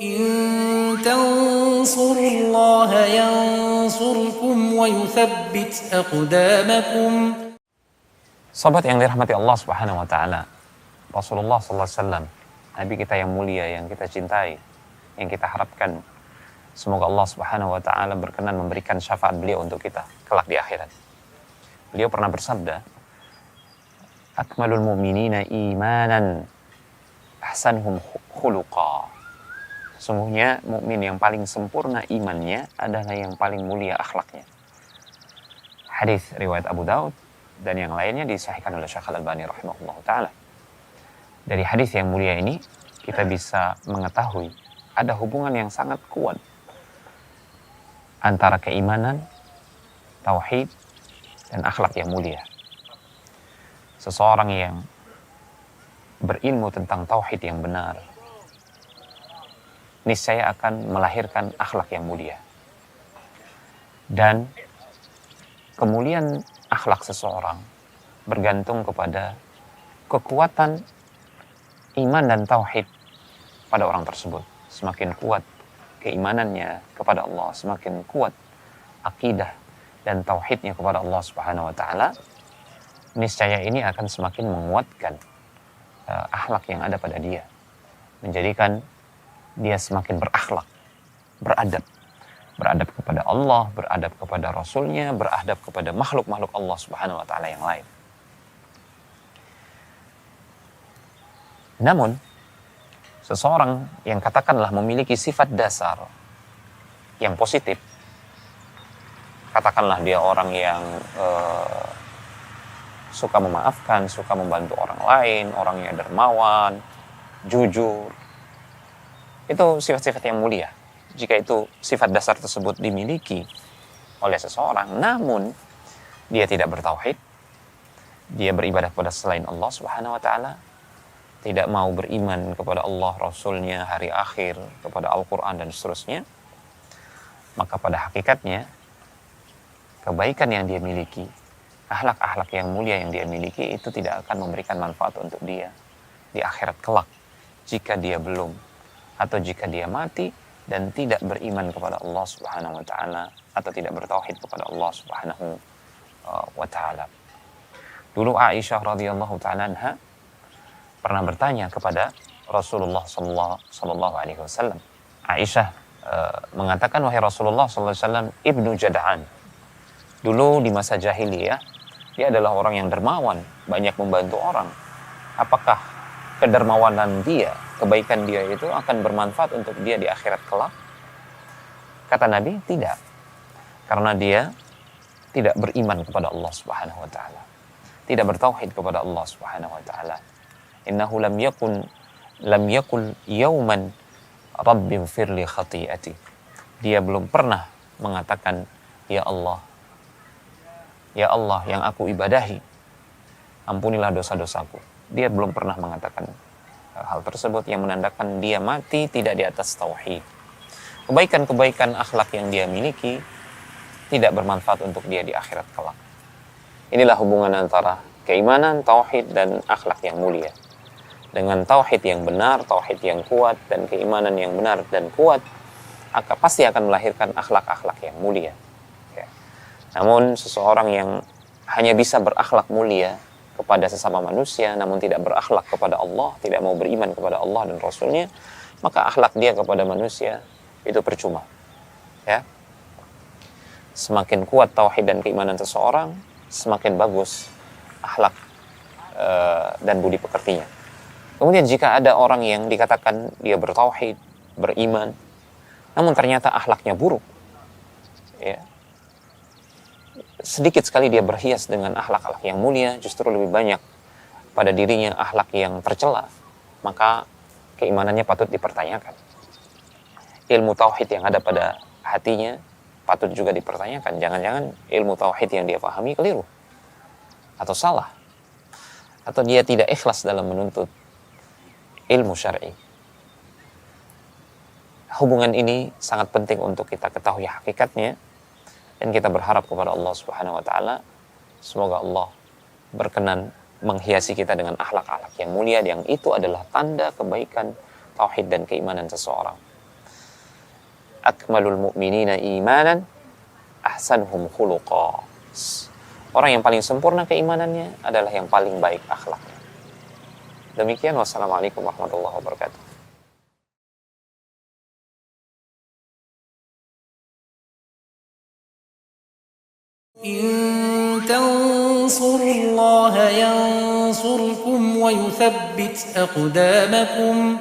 إن تنصروا الله ينصركم ويثبت أقدامكم. Sahabat yang dirahmati Allah Subhanahu wa taala, Rasulullah sallallahu alaihi wasallam, nabi kita yang mulia, yang kita cintai, yang kita harapkan semoga Allah Subhanahu wa taala berkenan memberikan syafaat beliau untuk kita kelak di akhirat. Beliau pernah bersabda, "Akmalul mu'minina imanan, ahsanuhum khuluqa." Sesungguhnya mukmin yang paling sempurna imannya adalah yang paling mulia akhlaknya. Hadis riwayat Abu Daud dan yang lainnya disahihkan oleh Syekh Al-Albani rahimahullah ta'ala. Dari hadis yang mulia ini kita bisa mengetahui ada hubungan yang sangat kuat antara keimanan, tauhid, dan akhlak yang mulia. Seseorang yang berilmu tentang tauhid yang benar niscaya akan melahirkan akhlak yang mulia. Dan kemuliaan akhlak seseorang bergantung kepada kekuatan iman dan tauhid pada orang tersebut. Semakin kuat keimanannya kepada Allah, semakin kuat akidah dan tauhidnya kepada Allah Subhanahu wa taala, niscaya ini akan semakin menguatkan akhlak yang ada pada dia, menjadikan dia semakin berakhlak, beradab kepada Allah, beradab kepada Rasulnya, beradab kepada makhluk-makhluk Allah Subhanahu wa taala yang lain. Namun, seseorang yang katakanlah memiliki sifat dasar yang positif, katakanlah dia orang yang suka memaafkan, suka membantu orang lain, orangnya dermawan, jujur, itu sifat-sifat yang mulia. Jika itu sifat dasar tersebut dimiliki oleh seseorang, namun dia tidak bertauhid, dia beribadah kepada selain Allah Subhanahu wa taala, tidak mau beriman kepada Allah, Rasulnya, hari akhir, kepada Al-Quran dan seterusnya, maka pada hakikatnya kebaikan yang dia miliki, akhlak-akhlak yang mulia yang dia miliki itu tidak akan memberikan manfaat untuk dia di akhirat kelak jika dia belum atau jika dia mati dan tidak beriman kepada Allah Subhanahu wa taala atau tidak bertauhid kepada Allah Subhanahu wa taala. Dulu Aisyah radhiyallahu taala anha pernah bertanya kepada Rasulullah sallallahu alaihi wasallam. Aisyah mengatakan, "Wahai Rasulullah sallallahu alaihi wasallam, Ibnu Jad'an dulu di masa jahiliyah dia adalah orang yang dermawan, banyak membantu orang. Apakah kedermawanan dia, kebaikan dia itu akan bermanfaat untuk dia di akhirat kelak?" Kata Nabi, tidak. Karena dia tidak beriman kepada Allah Subhanahu wa taala. Tidak bertauhid kepada Allah Subhanahu wa taala. Innahu lam yakul yauman rabbi ighfirli khati'ati. Dia belum pernah mengatakan, ya Allah yang aku ibadahi, ampunilah dosa-dosaku. Dia belum pernah mengatakan hal tersebut, yang menandakan dia mati tidak di atas tauhid. Kebaikan-kebaikan akhlak yang dia miliki tidak bermanfaat untuk dia di akhirat kelak. Inilah hubungan antara keimanan, tauhid, dan akhlak yang mulia. Dengan tauhid yang benar, tauhid yang kuat, dan keimanan yang benar dan kuat, pasti akan melahirkan akhlak-akhlak yang mulia. Ya. Namun seseorang yang hanya bisa berakhlak mulia kepada sesama manusia, namun tidak berakhlak kepada Allah, tidak mau beriman kepada Allah dan Rasulnya, maka akhlak dia kepada manusia itu percuma. Ya. Semakin kuat tauhid dan keimanan seseorang, semakin bagus akhlak dan budi pekertinya. Kemudian jika ada orang yang dikatakan dia bertauhid, beriman, namun ternyata akhlaknya buruk, ya, sedikit sekali dia berhias dengan akhlak-akhlak yang mulia, justru lebih banyak pada dirinya akhlak yang tercela, maka keimanannya patut dipertanyakan. Ilmu tauhid yang ada pada hatinya patut juga dipertanyakan. Jangan-jangan ilmu tauhid yang dia pahami keliru atau salah, atau dia tidak ikhlas dalam menuntut ilmu syar'i. Hubungan ini sangat penting untuk kita ketahui hakikatnya, dan kita berharap kepada Allah Subhanahu wa taala semoga Allah berkenan menghiasi kita dengan akhlak-akhlak yang mulia, yang itu adalah tanda kebaikan tauhid dan keimanan seseorang. akmalul mu'minina imanan ahsanuhum khuluqa. Orang yang paling sempurna keimanannya adalah yang paling baik akhlaknya. Demikian, wassalamualaikum warahmatullahi wabarakatuh. إن تنصروا الله ينصركم ويثبت أقدامكم